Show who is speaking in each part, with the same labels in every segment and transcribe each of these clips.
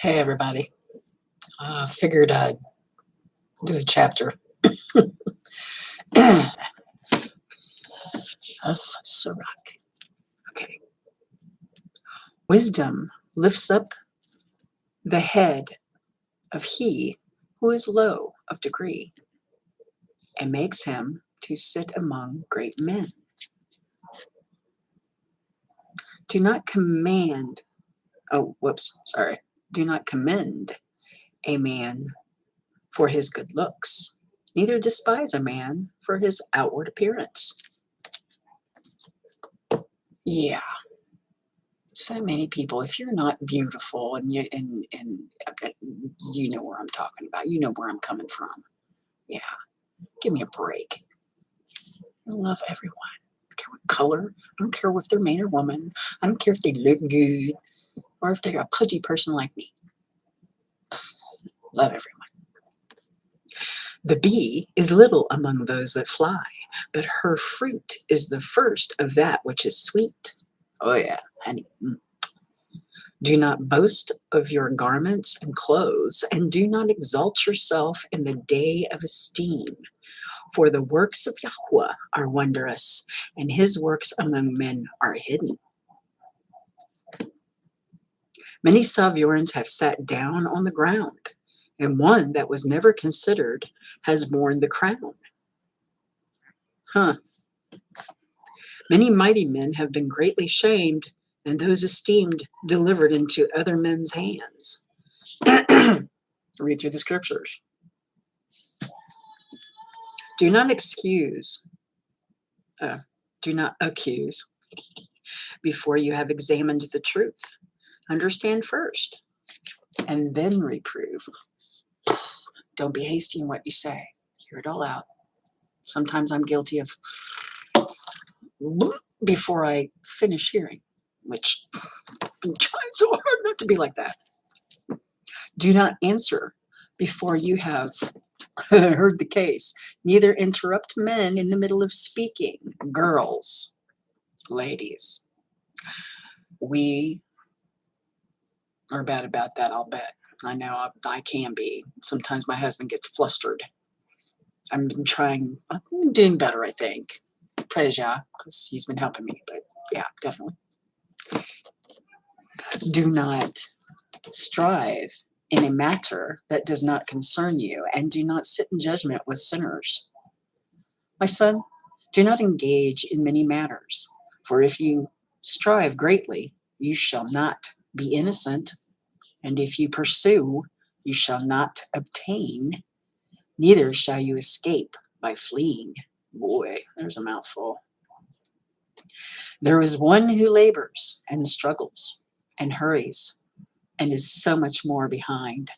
Speaker 1: Hey everybody. Figured I'd do a chapter of Sirach. Okay. Wisdom lifts up the head of he who is low of degree and makes him to sit among great men. Do not command, sorry. Do not commend a man for his good looks, neither despise a man for his outward appearance. Yeah. So many people, if you're not beautiful and you know where I'm talking about, you know where I'm coming from. Yeah, give me a break. I love everyone. I don't care what color. I don't care if they're man or woman. I don't care if they look good or if they're a pudgy person like me. Love everyone. The bee is little among those that fly, but her fruit is the first of that which is sweet. Oh yeah, honey. Do not boast of your garments and clothes, and do not exalt yourself in the day of esteem. For the works of Yahweh are wondrous, and his works among men are hidden. Many sovereigns have sat down on the ground, and one that was never considered has borne the crown. Many mighty men have been greatly shamed, and those esteemed delivered into other men's hands. Read through the scriptures. Do not accuse before you have examined the truth. Understand first, and then reprove. Don't be hasty in what you say. Hear it all out. Sometimes I'm guilty of before I finish hearing, which I'm trying so hard not to be like that. Do not answer before you have heard the case. Neither interrupt men in the middle of speaking. Girls, ladies, we are bad about that, I'll bet. I know I can be. Sometimes my husband gets flustered. I'm doing better, I think. Praise Yah, because he's been helping me. But yeah, definitely. Do not strive in a matter that does not concern you, and do not sit in judgment with sinners. My son, do not engage in many matters, for if you strive greatly, you shall not be innocent, and if you pursue, you shall not obtain, neither shall you escape by fleeing. Boy, there's a mouthful. There is one who labors and struggles and hurries and is so much more behind.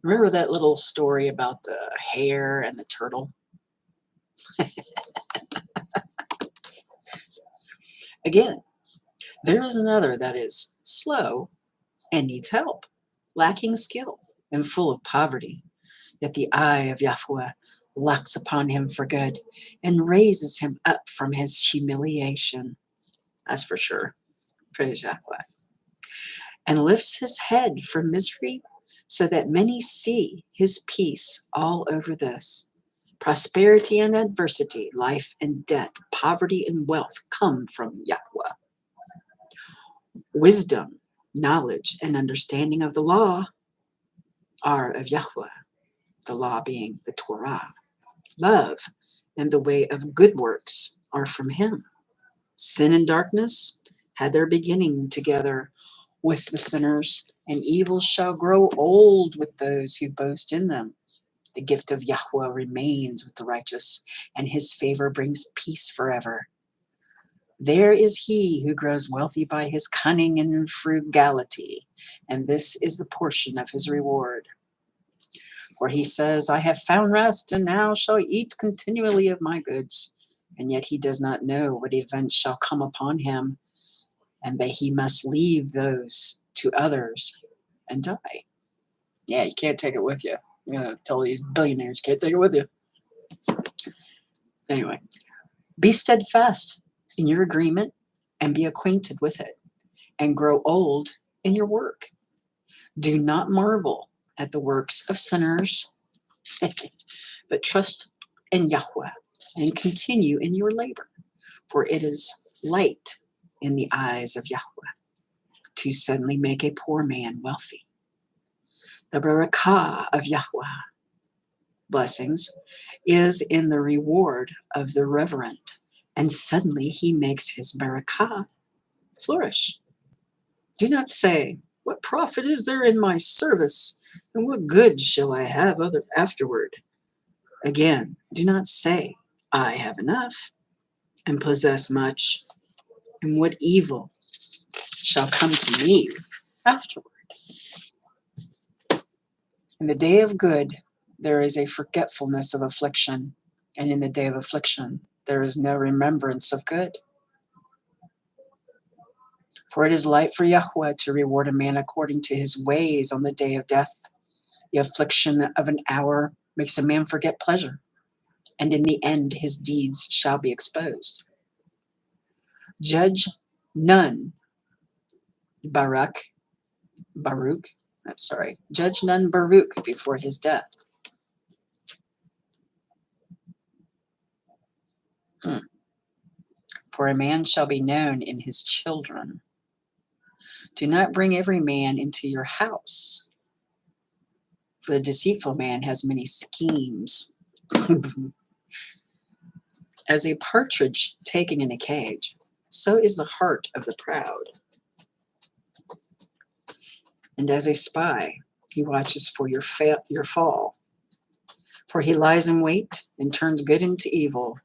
Speaker 1: Remember that little story about the hare and the turtle? Again, there is another that is slow and needs help, lacking skill and full of poverty. Yet the eye of Yahweh looks upon him for good and raises him up from his humiliation. That's for sure. Praise Yahweh. And lifts his head from misery so that many see his peace all over this. Prosperity and adversity, life and death, poverty and wealth come from Yahweh. Wisdom, knowledge, and understanding of the law are of Yahweh, the law being the Torah. Love and the way of good works are from him. Sin and darkness had their beginning together with the sinners, and evil shall grow old with those who boast in them. The gift of Yahweh remains with the righteous, and his favor brings peace forever. There is he who grows wealthy by his cunning and frugality, and this is the portion of his reward. For he says, I have found rest, and now shall eat continually of my goods. And yet he does not know what events shall come upon him, and that he must leave those to others and die. Yeah, you can't take it with you. I'm going to tell these billionaires, you can't take it with you. Anyway, be steadfast in your agreement and be acquainted with it. and grow old in your work. Do not marvel at the works of sinners, but trust in Yahweh and continue in your labor, for it is light in the eyes of Yahweh to suddenly make a poor man wealthy. The barakah of Yahweh, blessings, is in the reward of the reverent, and suddenly he makes his barakah flourish. Do not say, "What profit is there in my service, and what good shall I have afterward?" Again, do not say, "I have enough and possess much, and what evil shall come to me afterward?" In the day of good, there is a forgetfulness of affliction, and in the day of affliction, there is no remembrance of good. For it is light for Yahweh to reward a man according to his ways on the day of death. The affliction of an hour makes a man forget pleasure, and in the end his deeds shall be exposed. Judge none, Baruch, Judge none Baruch before his death. For a man shall be known in his children. Do not bring every man into your house, for the deceitful man has many schemes. As a partridge taken in a cage, so is the heart of the proud. And as a spy, he watches for your fall. For he lies in wait and turns good into evil,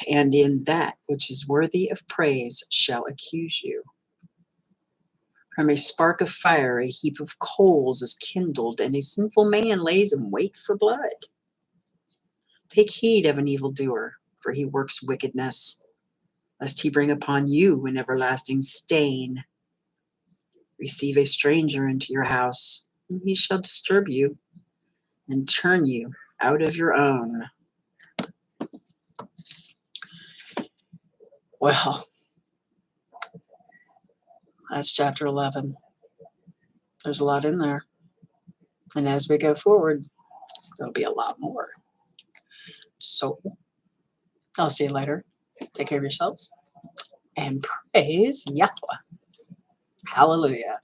Speaker 1: and in that which is worthy of praise shall accuse you. From a spark of fire, a heap of coals is kindled, and a sinful man lays in wait for blood. Take heed of an evildoer, for he works wickedness, lest he bring upon you an everlasting stain. Receive a stranger into your house, and he shall disturb you and turn you out of your own. Well, that's chapter 11. There's a lot in there. And as we go forward, there'll be a lot more. So I'll see you later. Take care of yourselves and praise Yahweh. Hallelujah.